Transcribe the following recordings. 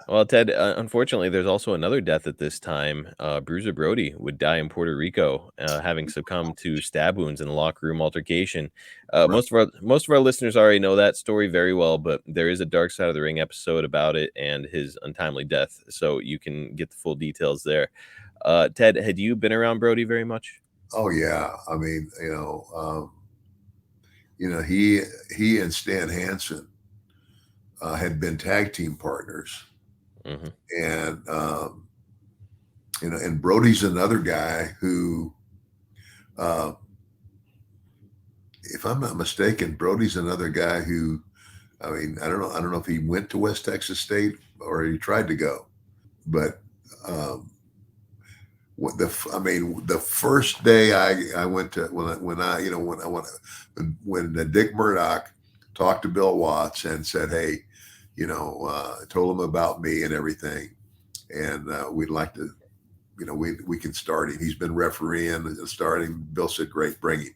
Well, Ted, unfortunately, there's also another death at this time. Bruiser Brody would die in Puerto Rico, having succumbed to stab wounds in a locker room altercation. Right. Most of our listeners already know that story very well, but there is a Dark Side of the Ring episode about it and his untimely death, so you can get the full details there. Ted, had you been around Brody very much? Oh yeah. I mean, he and Stan Hansen had been tag team partners, Hmm. and and Brody's another guy who, uh, if I'm not mistaken, Brody's another guy who, I mean, I don't know if he went to West Texas State or he tried to go, but um, I mean, the first day I went to when I you know when Dick Murdoch talked to Bill Watts and said, hey, told him about me and everything, and we'd like to, we can start him. He's been refereeing and starting. Bill said, great, bring him.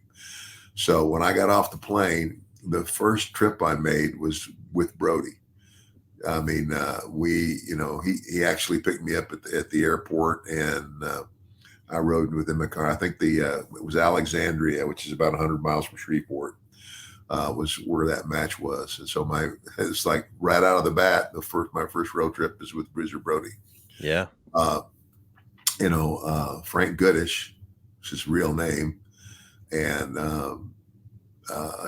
So when I got off the plane, the first trip I made was with Brody. I mean, he actually picked me up at the airport, and I rode with him in a car. I think it was Alexandria, which is about 100 miles from Shreveport, was where that match was. And so it's like right out of the bat, my first road trip is with Bruiser Brody. Yeah. Uh, Frank Goodish, is his real name, and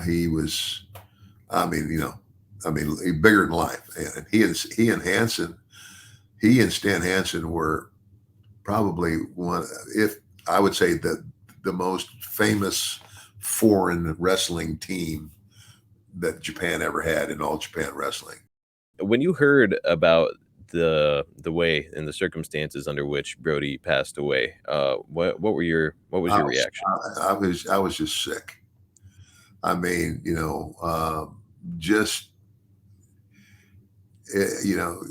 he was, I mean, he bigger than life. And he and Stan Hansen were probably one, if I would say the most famous foreign wrestling team that Japan ever had in all Japan wrestling. When you heard about the way and the circumstances under which Brody passed away, what was I your was, reaction? I was just sick. I mean, just you know,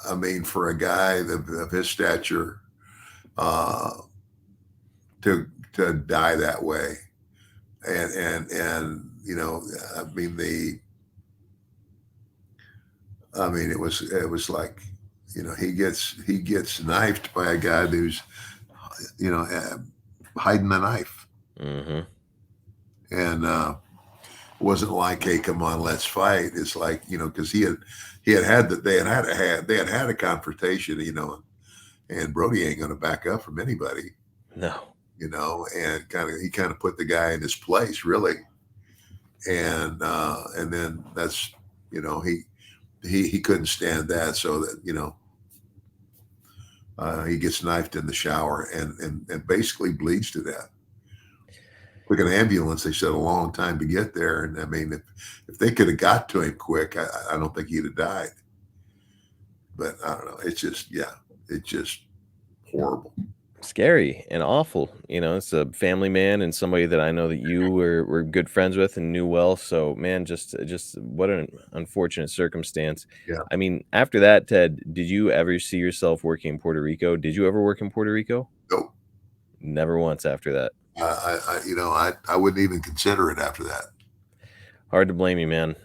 I mean, for a guy of his stature, uh, to die that way, and I mean it was like, he gets knifed by a guy who's, hiding a knife, Hmm. and it wasn't like, hey, come on, let's fight. It's like, because they had had a confrontation, and Brody ain't going to back up from anybody, No. and he kind of put the guy in his place, really, and then that's, he couldn't stand that, so that, he gets knifed in the shower and basically bleeds to death. Took an ambulance. They said a long time to get there, and I mean, if they could have got to him quick, I don't think he'd have died. But I don't know. It's just, yeah, it's just horrible. Scary and awful. It's a family man and somebody that I know that you were good friends with and knew well. So, man, just what an unfortunate circumstance. Yeah. I mean, after that, Ted, did you ever see yourself working in Puerto Rico? Did you ever work in Puerto Rico? Nope. Never once after that. I wouldn't even consider it after that. Hard to blame you, man.